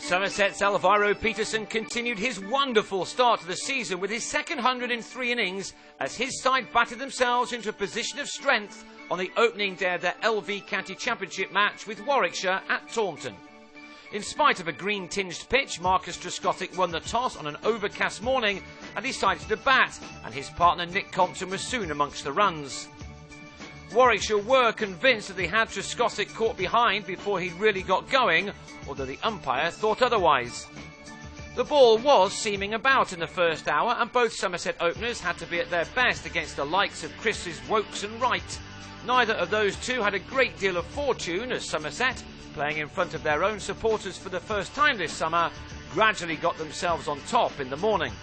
Somerset's Alvaro Peterson continued his wonderful start to the season with his second 100 in 3 innings as his side batted themselves into a position of strength on the opening day of their LV County Championship match with Warwickshire at Taunton. In spite of a green-tinged pitch, Marcus Trescothick won the toss on an overcast morning and decided to bat, and his partner Nick Compton was soon amongst the runs. Warwickshire were convinced that they had Trescothick caught behind before he really got going, although the umpire thought otherwise. The ball was seaming about in the first hour, and both Somerset openers had to be at their best against the likes of Chris's Wokes and Wright. Neither of those two had a great deal of fortune, as Somerset, playing in front of their own supporters for the first time this summer, gradually got themselves on top in the morning.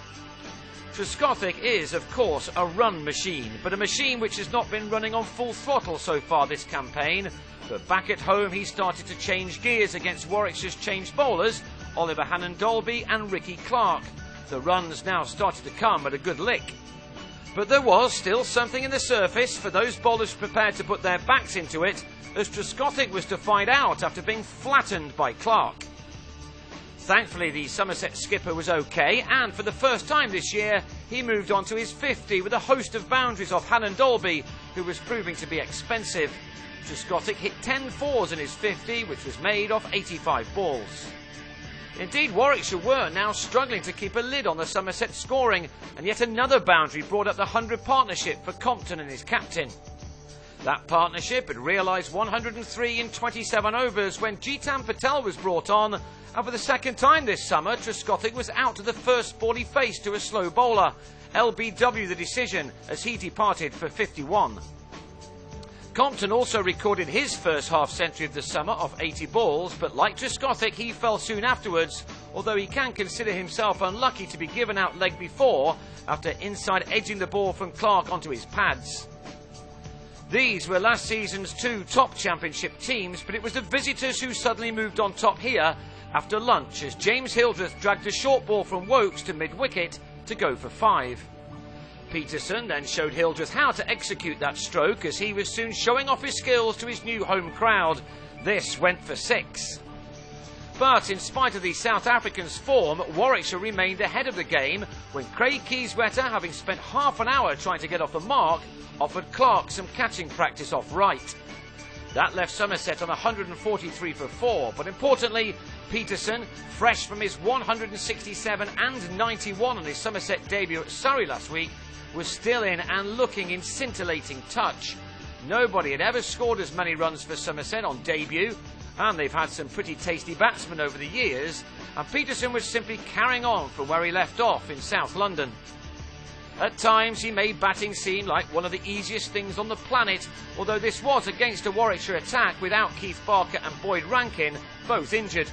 Trescothick is, of course, a run machine, but a machine which has not been running on full throttle so far this campaign. But back at home, he started to change gears against Warwickshire's changed bowlers, Oliver Hannon-Dolby and Ricky Clark. The runs now started to come at a good lick. But there was still something in the surface for those bowlers prepared to put their backs into it, as Trescothick was to find out after being flattened by Clark. Thankfully, the Somerset skipper was okay, and for the first time this year, he moved on to his 50 with a host of boundaries off Hannon-Dolby, who was proving to be expensive. Trescothick hit 10 fours in his 50, which was made off 85 balls. Indeed, Warwickshire were now struggling to keep a lid on the Somerset scoring, and yet another boundary brought up the 100 partnership for Compton and his captain. That partnership had realised 103 in 27 overs when Jitan Patel was brought on, and for the second time this summer, Trescothick was out to the first ball he faced to a slow bowler. LBW the decision as he departed for 51. Compton also recorded his first half-century of the summer off 80 balls, but like Trescothick, he fell soon afterwards, although he can consider himself unlucky to be given out leg before after inside edging the ball from Clark onto his pads. These were last season's 2 top championship teams, but it was the visitors who suddenly moved on top here after lunch as James Hildreth dragged a short ball from Wokes to mid-wicket to go for 5. Peterson then showed Hildreth how to execute that stroke as he was soon showing off his skills to his new home crowd. This went for 6. But in spite of the South Africans' form, Warwickshire remained ahead of the game when Craig Keyswetter, having spent half an hour trying to get off the mark, offered Clark some catching practice off right. That left Somerset on 143 for 4, but importantly, Peterson, fresh from his 167 and 91 on his Somerset debut at Surrey last week, was still in and looking in scintillating touch. Nobody had ever scored as many runs for Somerset on debut, and they've had some pretty tasty batsmen over the years, and Peterson was simply carrying on from where he left off in South London. At times he made batting seem like one of the easiest things on the planet, although this was against a Warwickshire attack without Keith Barker and Boyd Rankin, both injured.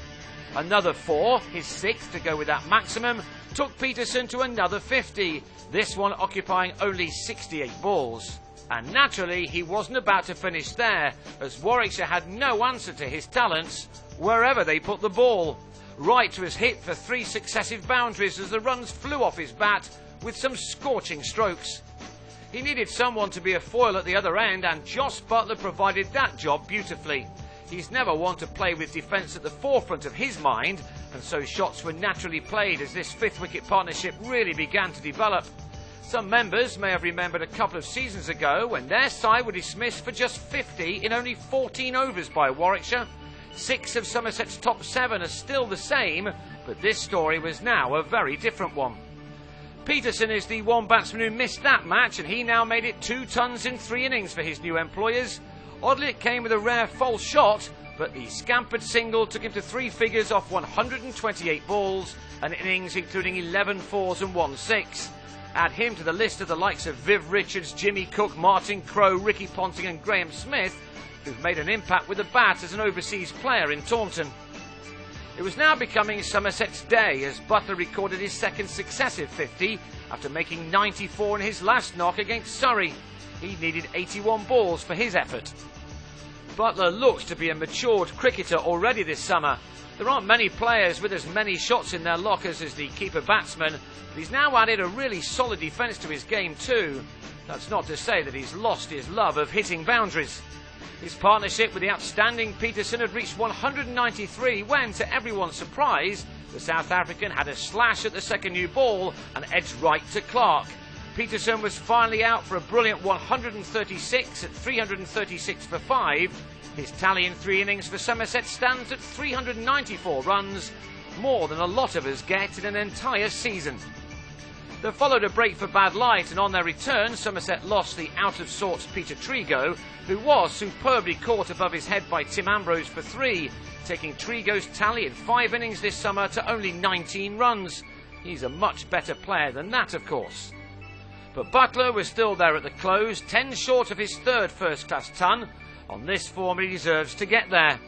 Another 4, his 6th to go with that maximum, took Peterson to another 50, this one occupying only 68 balls. And naturally, he wasn't about to finish there, as Warwickshire had no answer to his talents wherever they put the ball. Wright was hit for 3 successive boundaries as the runs flew off his bat with some scorching strokes. He needed someone to be a foil at the other end, and Joss Butler provided that job beautifully. He's never one to play with defence at the forefront of his mind, and so shots were naturally played as this 5th wicket partnership really began to develop. Some members may have remembered a couple of seasons ago when their side were dismissed for just 50 in only 14 overs by Warwickshire. 6 of Somerset's top 7 are still the same, but this story was now a very different one. Peterson is the one batsman who missed that match, and he now made it 2 tons in 3 innings for his new employers. Oddly, it came with a rare false shot, but the scampered single took him to 3 figures off 128 balls, an innings including 11 fours and 1 6. Add him to the list of the likes of Viv Richards, Jimmy Cook, Martin Crowe, Ricky Ponting and Graham Smith, who've made an impact with the bat as an overseas player in Taunton. It was now becoming Somerset's day as Butler recorded his 2nd successive 50 after making 94 in his last knock against Surrey. He needed 81 balls for his effort. Butler looks to be a matured cricketer already this summer. There aren't many players with as many shots in their lockers as the keeper batsman, but he's now added a really solid defence to his game too. That's not to say that he's lost his love of hitting boundaries. His partnership with the outstanding Peterson had reached 193 when, to everyone's surprise, the South African had a slash at the second new ball and edged right to Clark. Peterson was finally out for a brilliant 136 at 336 for 5. His tally in 3 innings for Somerset stands at 394 runs, more than a lot of us get in an entire season. There followed a break for bad light, and on their return, Somerset lost the out-of-sorts Peter Trigo, who was superbly caught above his head by Tim Ambrose for 3, taking Trigo's tally in 5 innings this summer to only 19 runs. He's a much better player than that, of course. But Butler was still there at the close, 10 short of his 3rd first-class ton. On this form, he deserves to get there.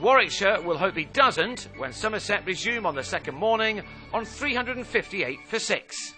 Warwickshire will hope he doesn't when Somerset resume on the second morning on 358 for 6.